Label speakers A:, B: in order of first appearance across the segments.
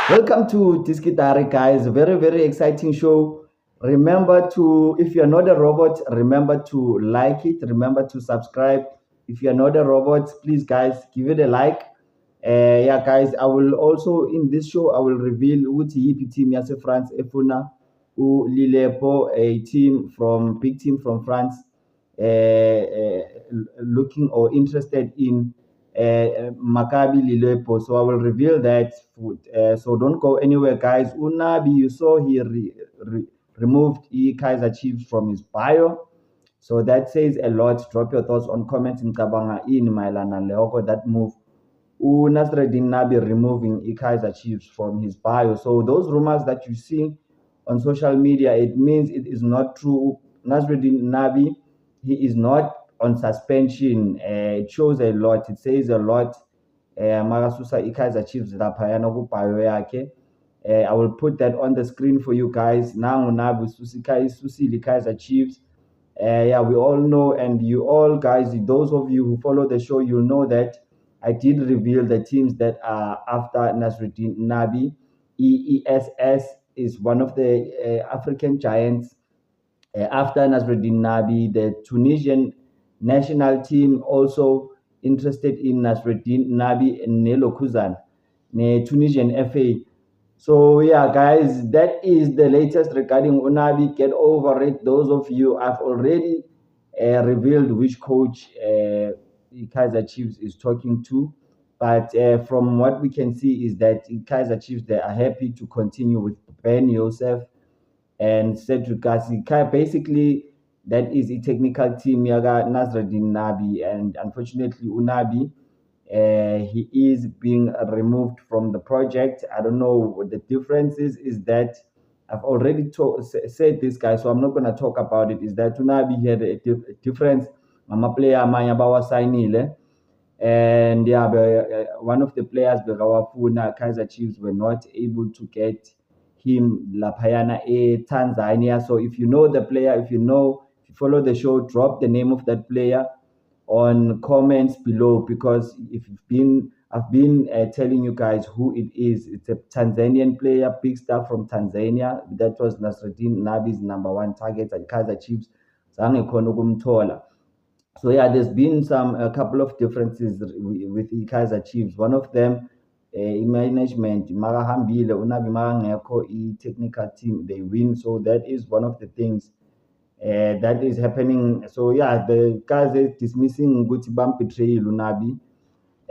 A: Welcome to Diskitari, guys. Very, very exciting show. Remember to, if you're not a robot, remember to like it. Remember to subscribe. If you're not a robot, please, guys, give it a like. Yeah, guys, I will also, in this show, I will reveal Uti Yipi team Yase France Efuna, U Lilepo, a team from, big team from France, looking or interested in Maccabi Lilepo. So I will reveal that. So don't go anywhere, guys. Unabi, you saw he removed Kaiser Chiefs from his bio. So that says a lot. Drop your thoughts on comments in Kabanga in Mailana Leoko, that move. Nasreddin Nabi removing Kaiser Chiefs from his bio. So those rumors that you see on social media, it means it is not true. Nasreddin Nabi, he is not on suspension. It shows a lot. It says a lot. Magasusa Kaiser Chiefs laphayana kubhayo yakhe. I will put that on the screen for you guys. Now Nabi susile Kaiser Chiefs. Yeah, we all know, and you all guys, those of you who follow the show, you know that I did reveal the teams that are after Nasruddin Nabi. EESS is one of the African giants. After Nasruddin Nabi, the Tunisian national team also interested in Nasruddin Nabi and Nelo Kuzan, the Tunisian FA. So yeah, guys, that is the latest regarding Unabi. Get over it. Those of you, I've already revealed which coach Kaiser Chiefs is talking to. But from what we can see is that Kaiser Chiefs, they are happy to continue with Ben Yosef and Cedric Gassi. Basically, that is a technical team. Yaga Nasreddin Nabi, and unfortunately, Unabi, he is being removed from the project. I don't know what the difference is that I've already said this guy, so I'm not going to talk about it. Is that Unabi had a difference? I'm a player, Manyabawa Sainile. And yeah, one of the players, Begawafuna, Kaiser Chiefs, were not able to get him Lapayana Tanzania. So if you know the player, if you follow the show, drop the name of that player on comments below, because I've been telling you guys who it is. It's a Tanzanian player, big star from Tanzania. That was Nasruddin Nabi's number one target at Kaiser Chiefs. Zange khona ukumthola. So yeah, there's been a couple of differences with the Kaiser Chiefs. One of them, management, Marahambile, Unabi Marangeko, technical team, they win. So that is one of the things that is happening. So yeah, the guys is dismissing Gutibam betrayal Unabi.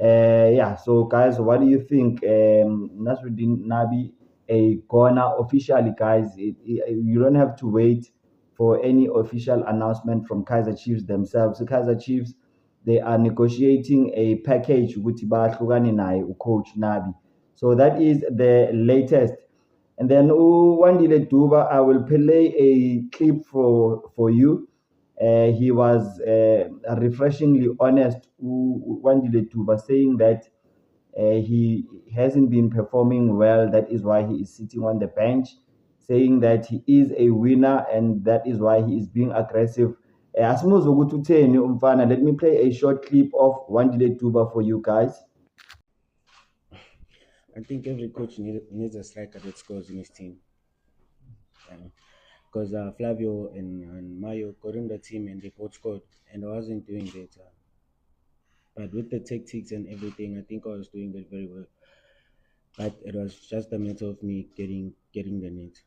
A: Yeah, so guys, what do you think? Nasruddin Nabi a corner officially, guys. You don't have to wait for any official announcement from Kaiser Chiefs themselves. So Kaiser Chiefs, they are negotiating a package with coach Nabi. So that is the latest. And then Wandile Duba, I will play a clip for you. He was refreshingly honest, Wandile Duba, saying that he hasn't been performing well. That is why he is sitting on the bench, saying that he is a winner and that is why he is being aggressive. Asimuze ukuthi utheni umfana. Let me play a short clip of Wandile Duba for you guys.
B: I think every coach needs a striker that scores in his team. Because Flavio and Mayo got in the team and they both scored, and I wasn't doing that. But with the tactics and everything, I think I was doing that very well. But it was just a matter of me getting the net.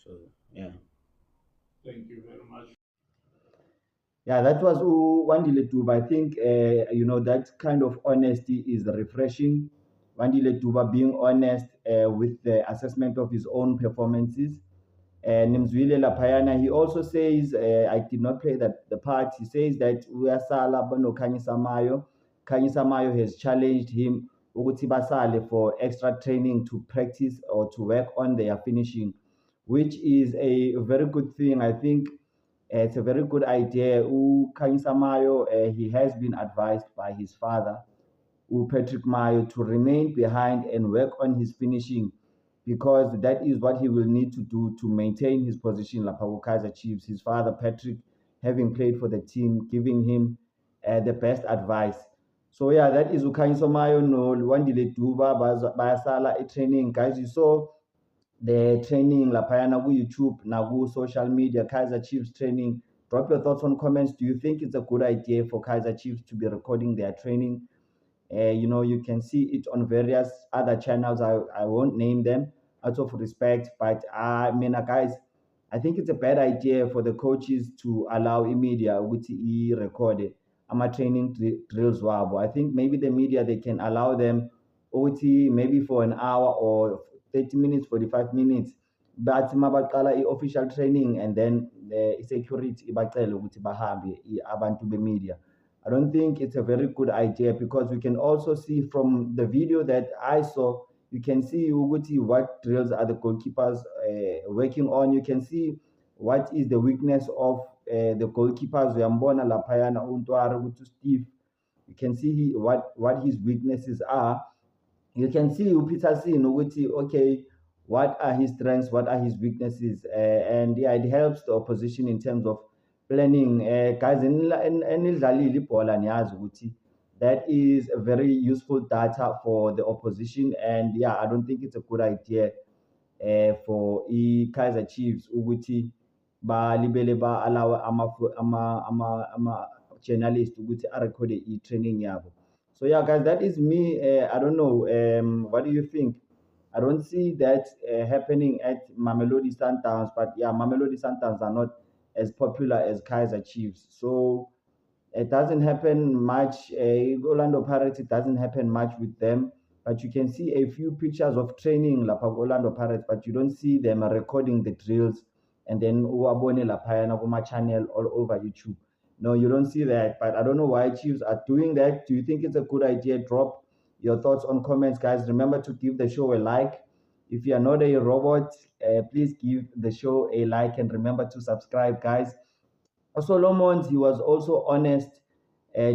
B: So yeah.
A: Yeah, that was Wandile Duba. I think that kind of honesty is refreshing. Wandile Duba being honest with the assessment of his own performances. Nimzwile Lapayana, he also says, I did not play the part. He says that Uyasala Bono Kanyisamayo. Kanyisamayo has challenged him ukuthi basale for extra training to practice or to work on their finishing, which is a very good thing. I think it's a very good idea. Kanyisa Mayo, he has been advised by his father, Patrick Mayo, to remain behind and work on his finishing, because that is what he will need to do to maintain his position Lapawu Kaiser Chiefs. His father, Patrick, having played for the team, giving him the best advice. So yeah, that is Ukhanyiso Mayo no Wandile Duba bayasala training. Guys, you saw the training laphayana ku-YouTube naku-social media, Kaizer Chiefs training. Drop your thoughts on comments. Do you think it's a good idea for Kaizer Chiefs to be recording their training? You can see it on various other channels. I won't name them out of respect, but I mean, guys, I think it's a bad idea for the coaches to allow media ukuthi record ama training drills wabo. I think maybe the media they can allow them ukuthi maybe for an hour or 30 minutes, 45 minutes. But mabaqala official training and then the security ibacele ukuthi bahambe abantu be-media. I don't think it's a very good idea because we can also see from the video that I saw, you can see ukuthi what drills are the goalkeepers working on. You can see what is the weakness of the goalkeepers. Uyambona laphayana uNtwari ukuthi Steve. You can see what his weaknesses are. You can see uPeterson ukuthi okay, what are his strengths, what are his weaknesses, and yeah, it helps the opposition in terms of planning. Guys, enidlalile ibhola niyazi ukuthi that is a very useful data for the opposition, and yeah, I don't think it's a good idea for Kaizer Chiefs ukuthi balibele ba allow ama journalist ukuthi arekhode i-training yabo. So yeah, guys, that is me. I don't know. What do you think? I don't see that happening at Mamelodi Sundowns, but yeah, Mamelodi Sundowns are not as popular as Kaizer Chiefs. So it doesn't happen much. Orlando Pirates, it doesn't happen much with them. But you can see a few pictures of training like Orlando Pirates, but you don't see them recording the drills and then uwabone laphayana kuma channel all over YouTube. No, you don't see that. But I don't know why Chiefs are doing that. Do you think it's a good idea? Drop your thoughts on comments, guys. Remember to give the show a like. If you are not a robot, please give the show a like and remember to subscribe, guys. Solomon, he was also honest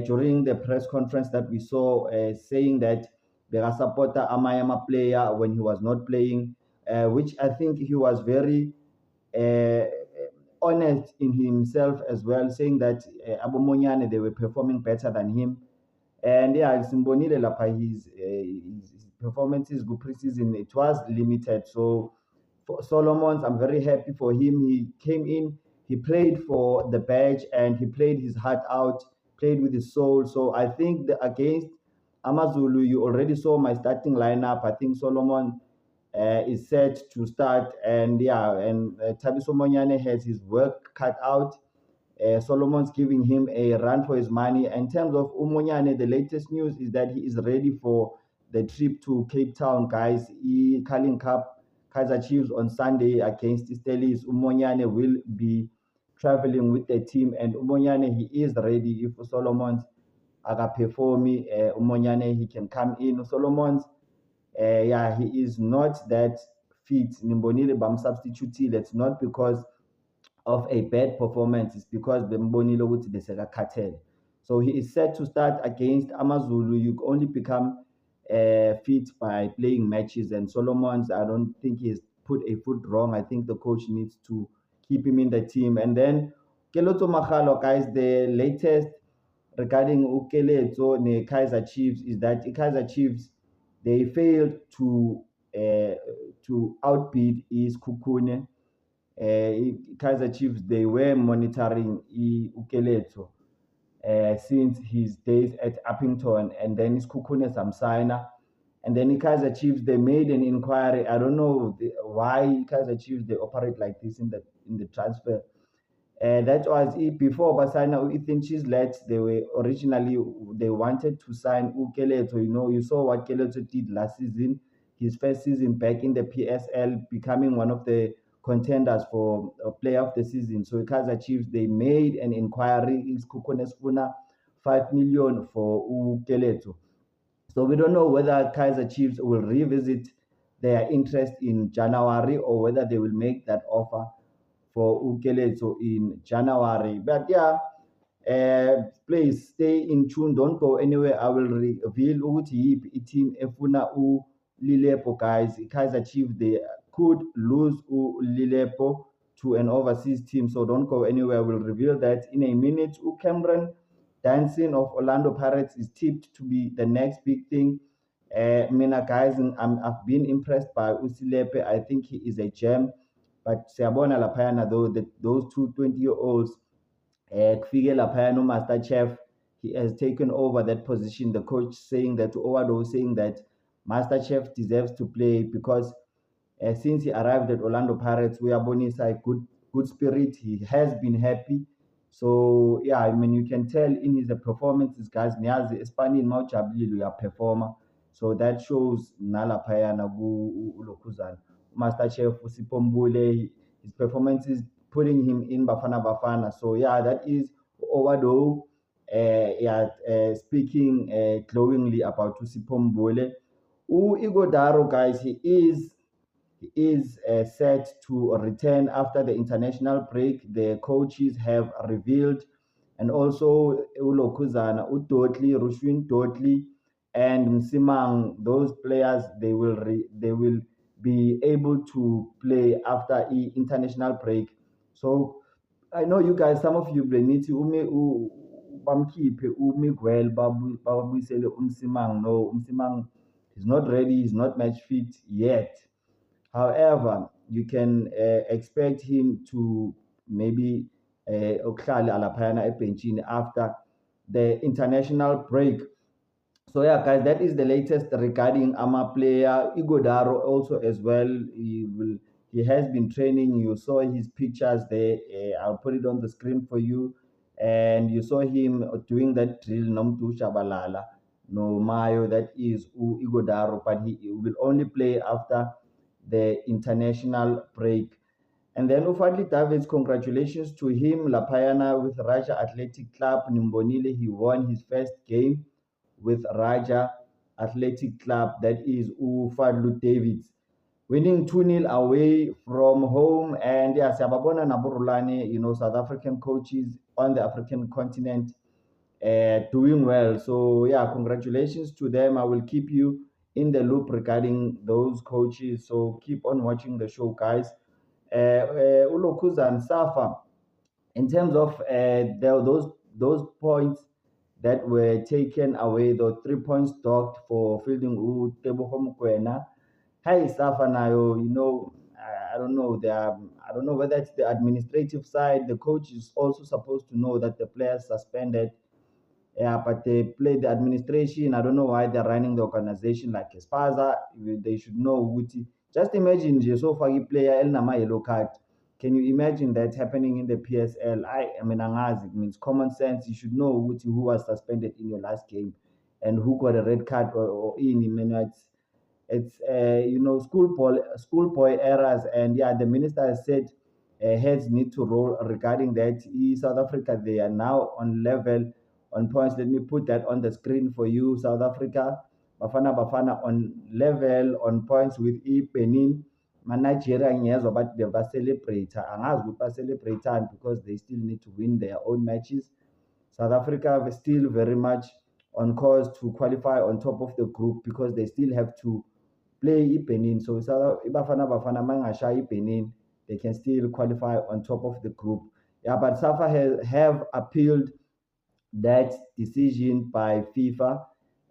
A: during the press conference that we saw, saying that Begasapota Amayama player when he was not playing, which I think he was very uh, honest in himself as well, saying that Abu Monyane, they were performing better than him. And yeah, Simbonile Lapa, his performances good preseason, it was limited. So for Solomons, I'm very happy for him. He came in, he played for the badge, and he played his heart out, played with his soul. So I think against Amazulu, you already saw my starting lineup. I think Solomon is set to start, and yeah, and Tabiso Monyane has his work cut out. Solomon's giving him a run for his money. In terms of Umonyane, the latest news is that he is ready for the trip to Cape Town, guys. Carling Cup Kaizer Chiefs on Sunday against Stelis. Umonyane will be traveling with the team, and Umonyane, he is ready. If Solomon's aga perform, Umonyane, he can come in. Solomon's, yeah, he is not that fit. Nimbonile bam substitute. That's not because of a bad performance is because bembonile ukuthi besekakhathele. So he is set to start against Amazulu. You only become fit by playing matches, and Solomon's, I don't think he's put a foot wrong. I think the coach needs to keep him in the team. And then Keletso Magalo, guys, the latest regarding Ukeletso ne Kaizer Chiefs is that Kaizer Chiefs, they failed to outbid Kukune. Kaizer Chiefs, they were monitoring Ukeletso since his days at Uppington, and then Kukune Samsina, and then Kaizer Chiefs, they made an inquiry. I don't know why Kaizer Chiefs, they operate like this in the transfer. That was it. Before Basana Ethan Chislet, they wanted to sign Ukeleto. You saw what Keleto did last season, his first season back in the PSL, becoming one of the contenders for a player of the season. So Kaizer Chiefs, they made an inquiry. Is Kukonespuna 5 million for Ukeleto. So we don't know whether Kaizer Chiefs will revisit their interest in January or whether they will make that offer for Ukeleto in January. But yeah, please stay in tune. Don't go anywhere. I will reveal ukuthi team efuna Lilepo, guys. Kaizer Chiefs, they could lose Lilepo to an overseas team. So don't go anywhere. We'll reveal that in a minute. Cameron dancing of Orlando Pirates is tipped to be the next big thing. Mina guys, I've been impressed by Usilepe. I think he is a gem. But siyabona laphayana though those two 20-year-olds, kufike laphayana uMaster Chef, he has taken over that position. The coach saying that, Owado saying that Master Chef deserves to play because since he arrived at Orlando Pirates, uyabonisa a good spirit. He has been happy. So yeah, I mean, you can tell in his performances, guys, niyazi espanini mawujabulile uyaperforma. So that shows nalaphayana uLokhuzana. Master Chef Usipho Mbule, his performances putting him in Bafana Bafana. So yeah, that is Owado speaking glowingly about Usipho Mbule. Ighodaro, guys, he is set to return after the international break. The coaches have revealed, and also uLokhuzana, uDotli, Rushwin Dotli, and Msimang. Those players they will be able to play after the international break. So I know you guys, some of you benithi bamkhiphe uMiguel babuyisele uMsimang. No, Umsimang is not ready. He's not match fit yet. However, you can expect him to maybe okuhlala alaphayana ebenchini after the international break. So yeah, guys, that is the latest regarding Ama player Ighodaro. Also, as well, he has been training. You saw his pictures there. I'll put it on the screen for you, and you saw him doing that drill. Nomdu Shabalala, no Mayo. That is Ighodaro, but he will only play after the international break. And then Ufadli Davids, congratulations to him. Lapayana with Raja Athletic Club, Nimbonile, he won his first game with Raja Athletic Club. That is Ufadlu Davids. Winning 2-0 away from home. And yeah, Sababona Naburulani, South African coaches on the African continent doing well. So yeah, congratulations to them. I will keep you in the loop regarding those coaches. So keep on watching the show, guys. Ulokhuzana Safa, in terms of those points that were taken away, the 3 points docked for fielding Tebogo Mokoena. Hi Safa nayo, I don't know. I don't know whether it's the administrative side. The coach is also supposed to know that the players suspended. Yeah, but the administration. I don't know why they're running the organization like Espaza. They should know. Just imagine, so far you player El Nama yellow card. Can you imagine that happening in the PSL? I mean, it means common sense. You should know who was suspended in your last game and who got a red card or in. I mean, it's schoolboy errors, and yeah, the minister has said heads need to roll regarding that. South Africa, they are now on level on points. Let me put that on the screen for you. South Africa, Bafana on level on points with Benin. Nigeria ngiyezwa but celebrate angazi ukuthi celebrate because they still need to win their own matches. South Africa is still very much on course to qualify on top of the group because they still have to play Benin. So Bafana mangasha Benin, they can still qualify on top of the group. Yeah, but SAFA have appealed that decision by FIFA,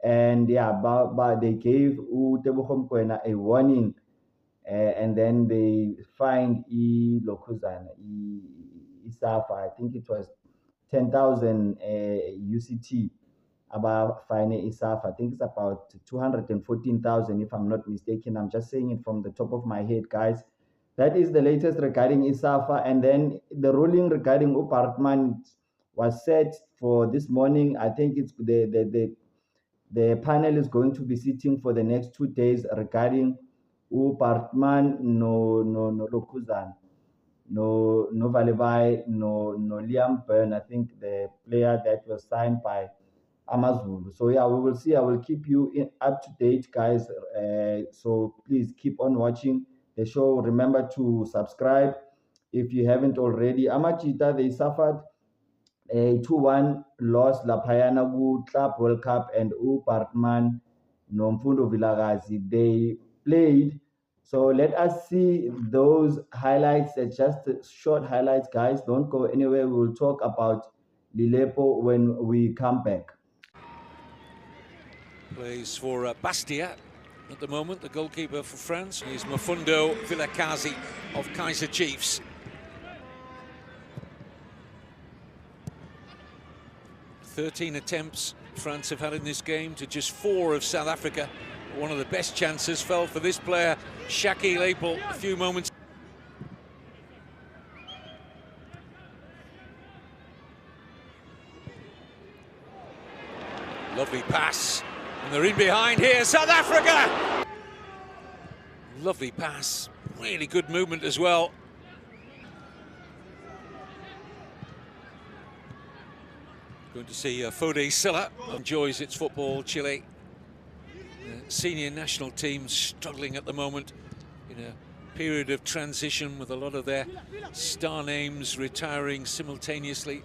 A: and yeah, but they gave Tebogo Mokoena a warning, and then they fined Lokhuzana, SAFA. I think it was 10,000 UCT. About fine ISAF. I think it's about 214,000 if I'm not mistaken. I'm just saying it from the top of my head, guys. That is the latest regarding ISAFA. And then the ruling regarding Upartman was set for this morning. I think it's the panel is going to be sitting for the next 2 days regarding Upartman, no Lokhuzana, no Valebai, no Liam Byrne. I think the player that was signed by Amazulu. So yeah, we will see. I will keep you up to date, guys. So please keep on watching the show. Remember to subscribe if you haven't already. Amachita, they suffered a 2-1 loss Lapayana Club World Cup, and Upartman Nomfundo Vilagazi. They played. So let us see those highlights, just short highlights, guys. Don't go anywhere. We will talk about Lilepo when we come back.
C: Plays for Bastia at the moment, the goalkeeper for France. He's Mafundo Vilakazi of Kaiser Chiefs. "13 attempts France have had in this game to just 4 of South Africa. One of the best chances fell for this player, Shaki Lapel, a few moments. Lovely pass, and they're in behind here, South Africa! Lovely pass, really good movement as well. Going to see Fode Silla enjoys its football, Chile. The senior national team struggling at the moment in a period of transition with a lot of their star names retiring simultaneously.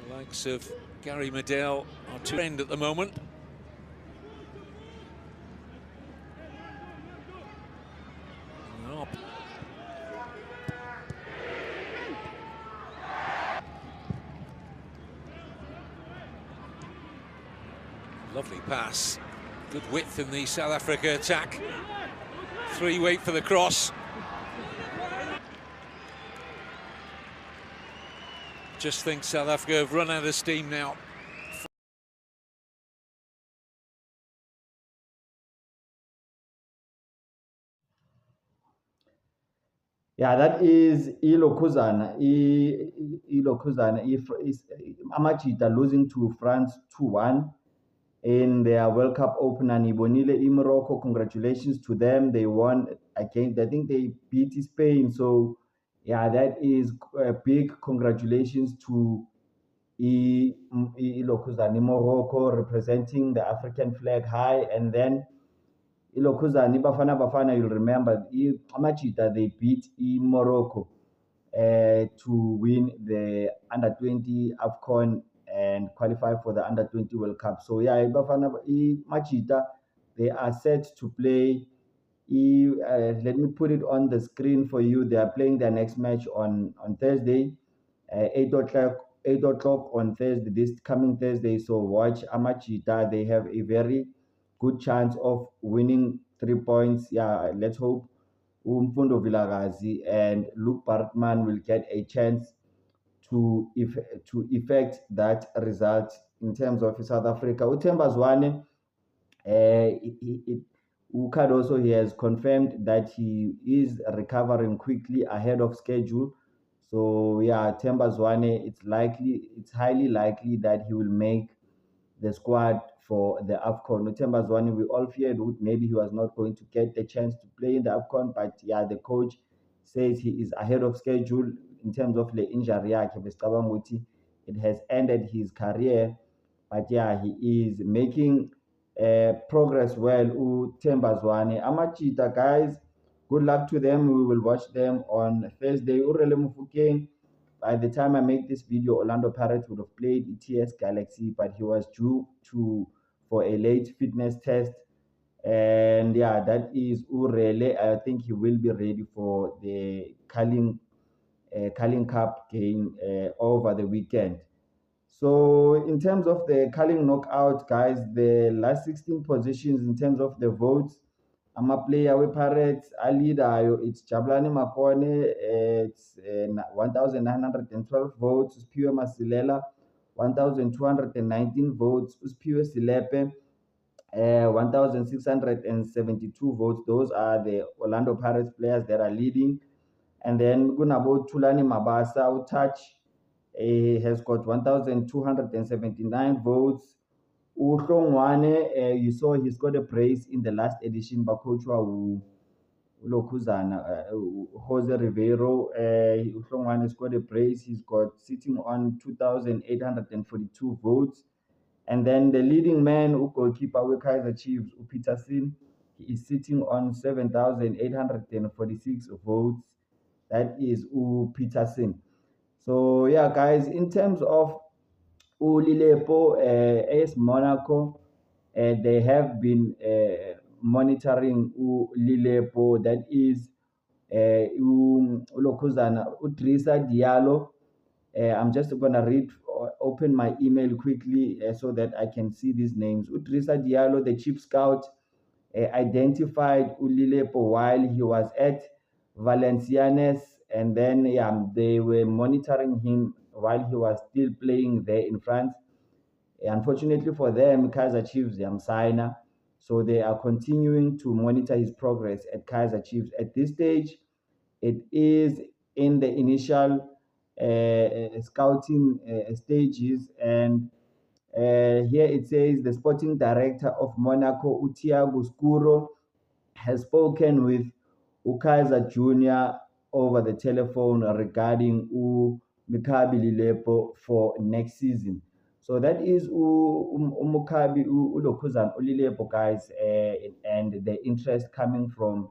C: The likes of Gary Medel are to end at the moment. Lovely pass, good width in the South Africa attack. 3 wait for the cross. Just think South Africa have run out of steam now.
A: Yeah, that is Ilokuzana. Ilokuzana. Amachita losing to France 2-1 in their World Cup opener. Nibonile Morocco, congratulations to them. They won against, I think they beat Spain. So yeah, that is a big congratulations to Ilokuzana Morocco, representing the African flag high. And then Ilokuzana Bafana, you'll remember Amachita, they beat Morocco to win the under-20 AFCON and qualify for the under-20 World Cup. So yeah, Bafana Machita, they are set to play. Let me put it on the screen for you. They are playing their next match on Thursday, 8 o'clock on Thursday, this coming Thursday. So watch Amachita. They have a very good chance of winning 3 points. Yeah, let's hope Mfundo Vilakazi and Luke Bartman will get a chance to effect that result in terms of South Africa. Uthemba Zwane, Cardoso, he has confirmed that he is recovering quickly ahead of schedule. So yeah, Themba Zwane, it's highly likely that he will make the squad for the AFCON. Themba Zwane, we all feared maybe he was not going to get the chance to play in the AFCON, but yeah, the coach says he is ahead of schedule in terms of the injury. It has ended his career, but yeah, he is making progress well. Themba Zwane, Amachita, guys, good luck to them. We will watch them on Thursday. Urele Mufokeng, by the time I make this video, Orlando Pirates would have played ETS Galaxy, but he was due for a late fitness test. And yeah, that is Urele. I think he will be ready for the Carling Cup game over the weekend. So in terms of the Carling knockout, guys, the last 16 positions in terms of the votes, I'm a player with Pirates, a leader, it's Jabulani Makone, it's 1,912 votes, Usphiwe Masilela, 1,219 votes, Usphiwe Silepe, 1,672 votes. Those are the Orlando Pirates players that are leading. And then Gunabo Tulani Mabasa, Utach, has got 1,279 votes. Uhlongwane, you saw he's got a praise in the last edition by Coach Lokuzana, Jose Rivero. Uhlongwane has got a praise. He's got sitting on 2,842 votes. And then the leading man, goalkeeper with Kaiser Chiefs, Peterson, he is sitting on 7,846 votes. That is Peterson. So yeah, guys, in terms of Lilepo, AS Monaco, they have been monitoring Lilepo. That is Lokuzana, Udrissa Diallo. I'm just gonna open my email quickly so that I can see these names. Udrissa Diallo, the chief scout, identified Ulilepo while he was at Valenciennes, and then they were monitoring him while he was still playing there in France. Unfortunately for them, Kaiser Chiefs, signer, so they are continuing to monitor his progress at Kaiser Chiefs. At this stage, it is in the initial scouting stages, and here it says the sporting director of Monaco, Thiago Scuro, has spoken with Ukaiser Jr. over the telephone regarding Makabi Lepo for next season. So that is Umukabi Ulokuzan Ulilepo, guys, and the interest coming from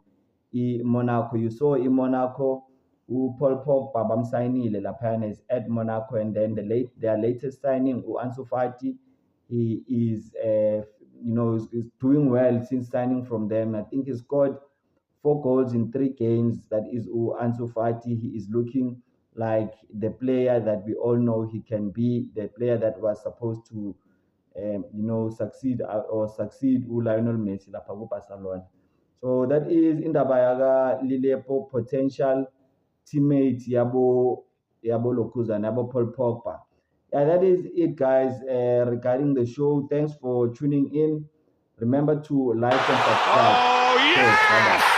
A: Monaco. You saw in Monaco, Paul Pogba bamsayinile laphana is at Monaco, and then their latest signing, Ansu Fati, he is is doing well since signing from them. I think he scored 4 goals in 3 games. That is Ansu Fati. He is looking like the player that we all know he can be, the player that was supposed to succeed Lionel Messi lapha Barcelona. So that is indaba yaka Lilepo, potential teammate yabo Lokuzana, yabo Paul Pogba. Yeah, that is it, guys, regarding the show. Thanks for tuning in. Remember to like and subscribe.
C: Oh,
A: Cheers.
C: yeah!
A: Bye-bye.